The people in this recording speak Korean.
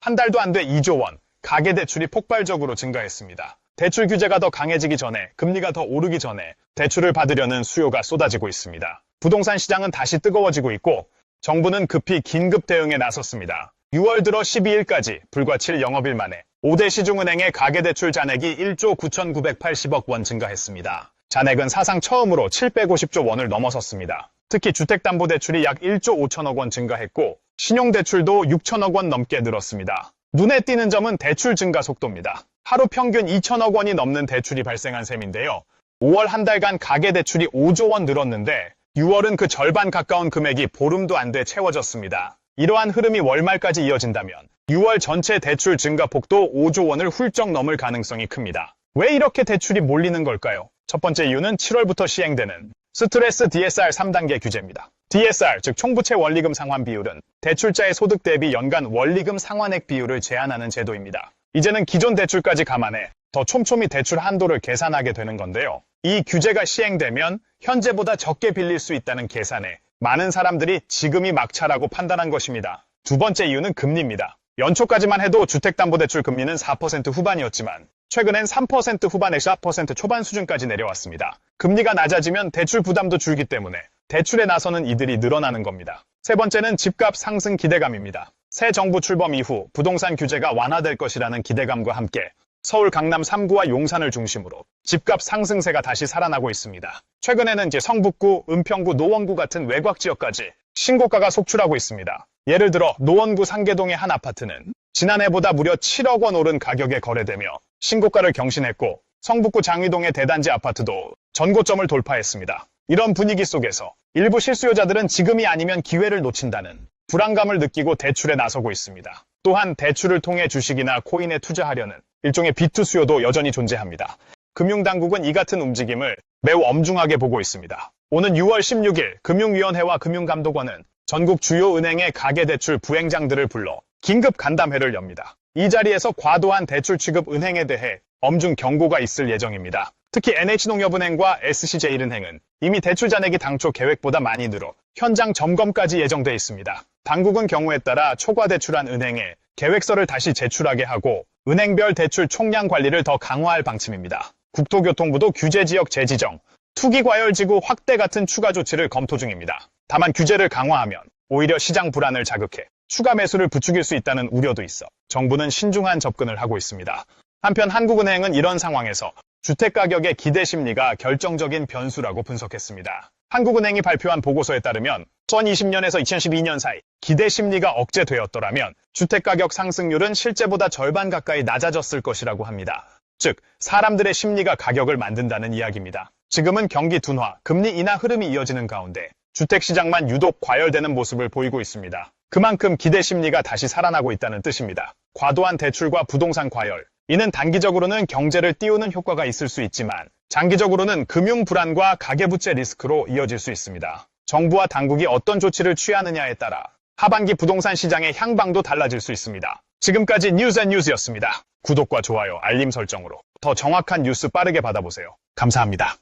한 달도 안 돼 2조 원, 가계대출이 폭발적으로 증가했습니다. 대출 규제가 더 강해지기 전에, 금리가 더 오르기 전에 대출을 받으려는 수요가 쏟아지고 있습니다. 부동산 시장은 다시 뜨거워지고 있고 정부는 급히 긴급 대응에 나섰습니다. 6월 들어 12일까지 불과 7영업일 만에 5대 시중은행의 가계대출 잔액이 1조 9,980억 원 증가했습니다. 잔액은 사상 처음으로 750조 원을 넘어섰습니다. 특히 주택담보대출이 약 1조 5천억 원 증가했고 신용대출도 6천억 원 넘게 늘었습니다. 눈에 띄는 점은 대출 증가 속도입니다. 하루 평균 2천억 원이 넘는 대출이 발생한 셈인데요. 5월 한 달간 가계대출이 5조 원 늘었는데 6월은 그 절반 가까운 금액이 보름도 안 돼 채워졌습니다. 이러한 흐름이 월말까지 이어진다면 6월 전체 대출 증가 폭도 5조 원을 훌쩍 넘을 가능성이 큽니다. 왜 이렇게 대출이 몰리는 걸까요? 첫 번째 이유는 7월부터 시행되는 스트레스 DSR 3단계 규제입니다. DSR, 즉 총부채 원리금 상환 비율은 대출자의 소득 대비 연간 원리금 상환액 비율을 제한하는 제도입니다. 이제는 기존 대출까지 감안해 더 촘촘히 대출 한도를 계산하게 되는 건데요. 이 규제가 시행되면 현재보다 적게 빌릴 수 있다는 계산에 많은 사람들이 지금이 막차라고 판단한 것입니다. 두 번째 이유는 금리입니다. 연초까지만 해도 주택담보대출 금리는 4% 후반이었지만 최근엔 3% 후반에서 4% 초반 수준까지 내려왔습니다. 금리가 낮아지면 대출 부담도 줄기 때문에 대출에 나서는 이들이 늘어나는 겁니다. 세 번째는 집값 상승 기대감입니다. 새 정부 출범 이후 부동산 규제가 완화될 것이라는 기대감과 함께 서울 강남 3구와 용산을 중심으로 집값 상승세가 다시 살아나고 있습니다. 최근에는 성북구, 은평구, 노원구 같은 외곽 지역까지 신고가가 속출하고 있습니다. 예를 들어 노원구 상계동의 한 아파트는 지난해보다 무려 7억 원 오른 가격에 거래되며 신고가를 경신했고 성북구 장위동의 대단지 아파트도 전고점을 돌파했습니다. 이런 분위기 속에서 일부 실수요자들은 지금이 아니면 기회를 놓친다는 불안감을 느끼고 대출에 나서고 있습니다. 또한 대출을 통해 주식이나 코인에 투자하려는 일종의 비투 수요도 여전히 존재합니다. 금융당국은 이 같은 움직임을 매우 엄중하게 보고 있습니다. 오는 6월 16일 금융위원회와 금융감독원은 전국 주요 은행의 가계대출 부행장들을 불러 긴급 간담회를 엽니다. 이 자리에서 과도한 대출 취급 은행에 대해 엄중 경고가 있을 예정입니다. 특히 NH농협은행과 SC제일은행은 이미 대출 잔액이 당초 계획보다 많이 늘어 현장 점검까지 예정돼 있습니다. 당국은 경우에 따라 초과대출한 은행에 계획서를 다시 제출하게 하고 은행별 대출 총량 관리를 더 강화할 방침입니다. 국토교통부도 규제지역 재지정, 투기과열지구 확대 같은 추가 조치를 검토 중입니다. 다만 규제를 강화하면 오히려 시장 불안을 자극해 추가 매수를 부추길 수 있다는 우려도 있어 정부는 신중한 접근을 하고 있습니다. 한편 한국은행은 이런 상황에서 주택가격의 기대 심리가 결정적인 변수라고 분석했습니다. 한국은행이 발표한 보고서에 따르면 2020년에서 2012년 사이 기대 심리가 억제되었더라면 주택가격 상승률은 실제보다 절반 가까이 낮아졌을 것이라고 합니다. 즉, 사람들의 심리가 가격을 만든다는 이야기입니다. 지금은 경기 둔화, 금리 인하 흐름이 이어지는 가운데 주택시장만 유독 과열되는 모습을 보이고 있습니다. 그만큼 기대 심리가 다시 살아나고 있다는 뜻입니다. 과도한 대출과 부동산 과열, 이는 단기적으로는 경제를 띄우는 효과가 있을 수 있지만 장기적으로는 금융 불안과 가계부채 리스크로 이어질 수 있습니다. 정부와 당국이 어떤 조치를 취하느냐에 따라 하반기 부동산 시장의 향방도 달라질 수 있습니다. 지금까지 뉴스앤뉴스였습니다. 구독과 좋아요, 알림 설정으로 더 정확한 뉴스 빠르게 받아보세요. 감사합니다.